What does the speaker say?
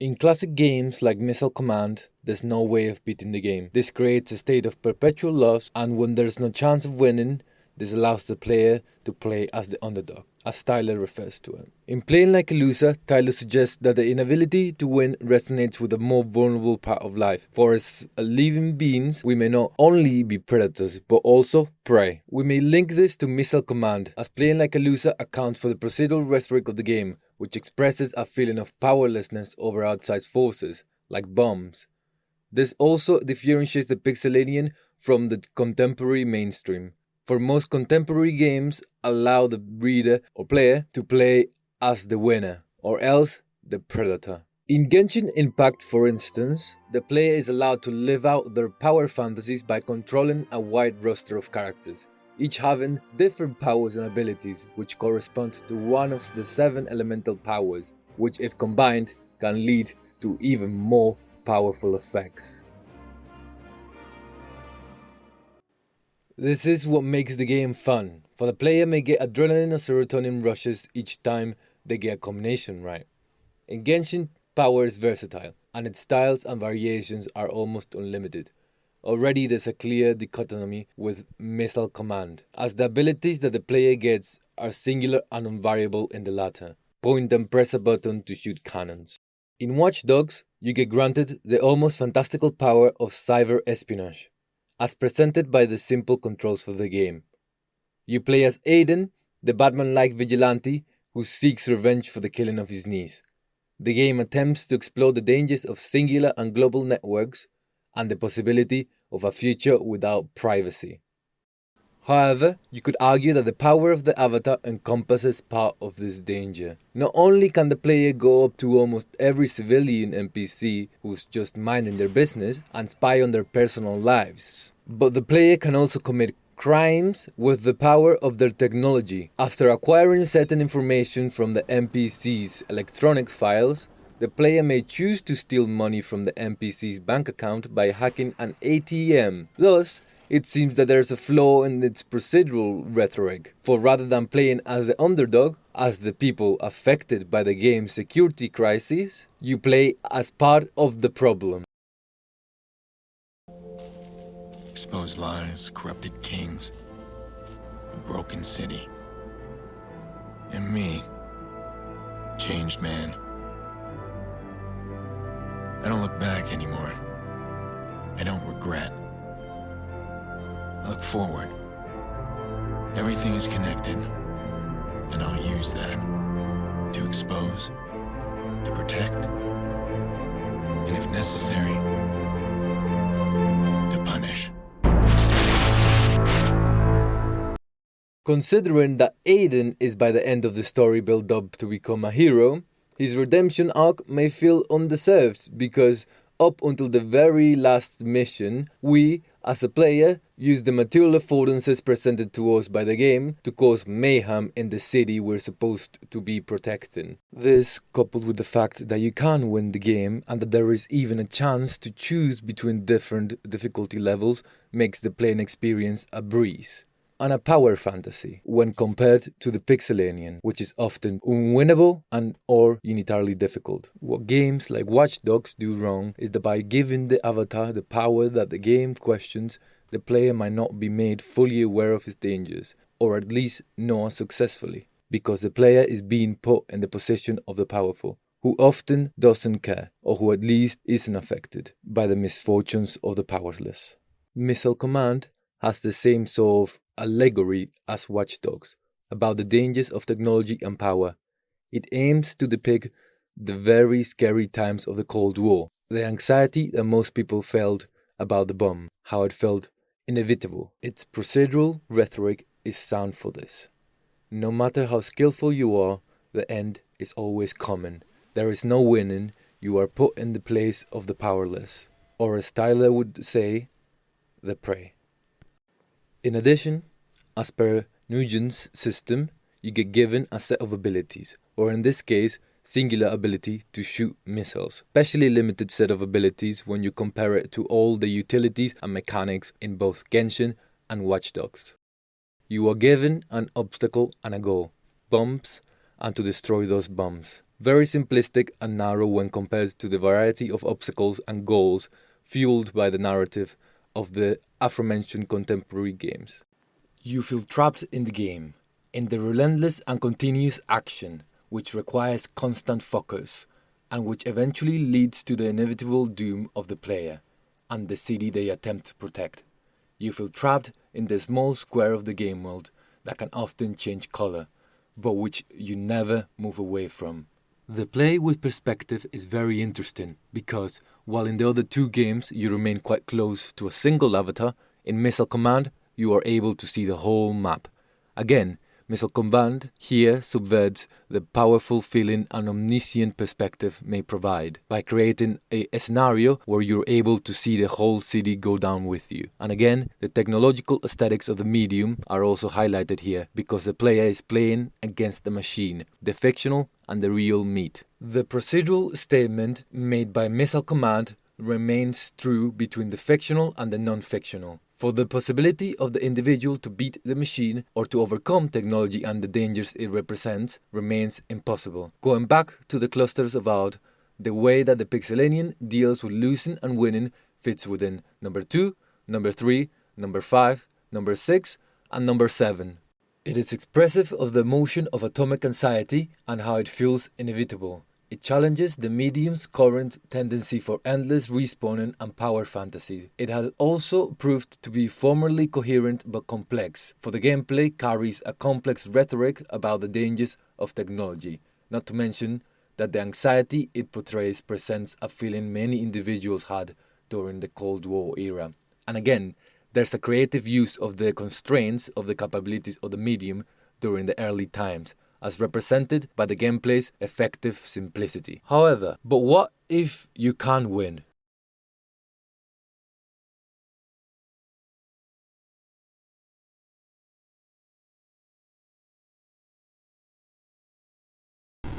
In classic games like Missile Command, there's no way of beating the game. This creates a state of perpetual loss, and when there's no chance of winning, this allows the player to play as the underdog, as Tyler refers to it. In Playing Like a Loser, Tyler suggests that the inability to win resonates with a more vulnerable part of life. For as living beings, we may not only be predators, but also prey. We may link this to Missile Command, as Playing Like a Loser accounts for the procedural rhetoric of the game, which expresses a feeling of powerlessness over outside forces, like bombs. This also differentiates the Pixelenian from the contemporary mainstream. For most contemporary games, allow the reader or player to play as the winner, or else the predator. In Genshin Impact, for instance, the player is allowed to live out their power fantasies by controlling a wide roster of characters, each having different powers and abilities, which correspond to one of the 7 elemental powers, which if combined can lead to even more powerful effects. This is what makes the game fun, for the player may get adrenaline or serotonin rushes each time they get a combination right. In Genshin, power is versatile, and its styles and variations are almost unlimited. Already there's a clear dichotomy with Missile Command, as the abilities that the player gets are singular and unvariable in the latter. Point and press a button to shoot cannons. In Watchdogs, you get granted the almost fantastical power of cyber espionage, as presented by the simple controls for the game. You play as Aiden, the Batman-like vigilante who seeks revenge for the killing of his niece. The game attempts to explore the dangers of singular and global networks and the possibility of a future without privacy. However, you could argue that the power of the avatar encompasses part of this danger. Not only can the player go up to almost every civilian NPC who's just minding their business and spy on their personal lives, but the player can also commit crimes with the power of their technology. After acquiring certain information from the NPC's electronic files, the player may choose to steal money from the NPC's bank account by hacking an ATM. Thus, it seems that there's a flaw in its procedural rhetoric, for rather than playing as the underdog, as the people affected by the game's security crisis, you play as part of the problem. Exposed lies, corrupted kings, a broken city. And me, changed man. I don't look back anymore. I don't regret. I look forward. Everything is connected, and I'll use that to expose, to protect, and if necessary, to punish. Considering that Aiden is by the end of the story built up to become a hero, his redemption arc may feel undeserved because up until the very last mission, we, as a player, use the material affordances presented to us by the game to cause mayhem in the city we're supposed to be protecting. This, coupled with the fact that you can win the game and that there is even a chance to choose between different difficulty levels, makes the playing experience a breeze and a power fantasy when compared to the Pixelenian, which is often unwinnable and or unitarily difficult. What games like Watchdogs do wrong is that by giving the avatar the power that the game questions, the player might not be made fully aware of his dangers, or at least not successfully, because the player is being put in the position of the powerful, who often doesn't care, or who at least isn't affected by the misfortunes of the powerless. Missile Command has the same sort of allegory as Watchdogs, about the dangers of technology and power. It aims to depict the very scary times of the Cold War, the anxiety that most people felt about the bomb, how it felt inevitable. Its procedural rhetoric is sound for this. No matter how skillful you are, the end is always coming. There is no winning, you are put in the place of the powerless, or as Tyler would say, the prey. In addition, as per Nugent's system, you get given a set of abilities, or in this case, singular ability to shoot missiles. Specially limited set of abilities when you compare it to all the utilities and mechanics in both Genshin and Watchdogs. You are given an obstacle and a goal, bombs, and to destroy those bombs. very simplistic and narrow when compared to the variety of obstacles and goals fueled by the narrative of the aforementioned contemporary games. You feel trapped in the game, in the relentless and continuous action, which requires constant focus, and which eventually leads to the inevitable doom of the player and the city they attempt to protect. You feel trapped in the small square of the game world that can often change color, but which you never move away from. The play with perspective is very interesting because, while in the other two games you remain quite close to a single avatar, in Missile Command you are able to see the whole map. Again, Missile Command here subverts the powerful feeling an omniscient perspective may provide by creating a scenario where you're able to see the whole city go down with you. And again, the technological aesthetics of the medium are also highlighted here because the player is playing against the machine, the fictional and the real meet. The procedural statement made by Missile Command remains true between the fictional and the non-fictional. For the possibility of the individual to beat the machine or to overcome technology and the dangers it represents remains impossible. Going back to the clusters of Odd, the way that the Pixelenian deals with losing and winning fits within number 2, number 3, number 5, number 6, and number 7. It is expressive of the emotion of atomic anxiety and how it feels inevitable. It challenges the medium's current tendency for endless respawning and power fantasy. It has also proved to be formerly coherent but complex, for the gameplay carries a complex rhetoric about the dangers of technology, not to mention that the anxiety it portrays presents a feeling many individuals had during the Cold War era. And again, there's a creative use of the constraints of the capabilities of the medium during the early times, as represented by the gameplay's effective simplicity. However, but what if you can't win?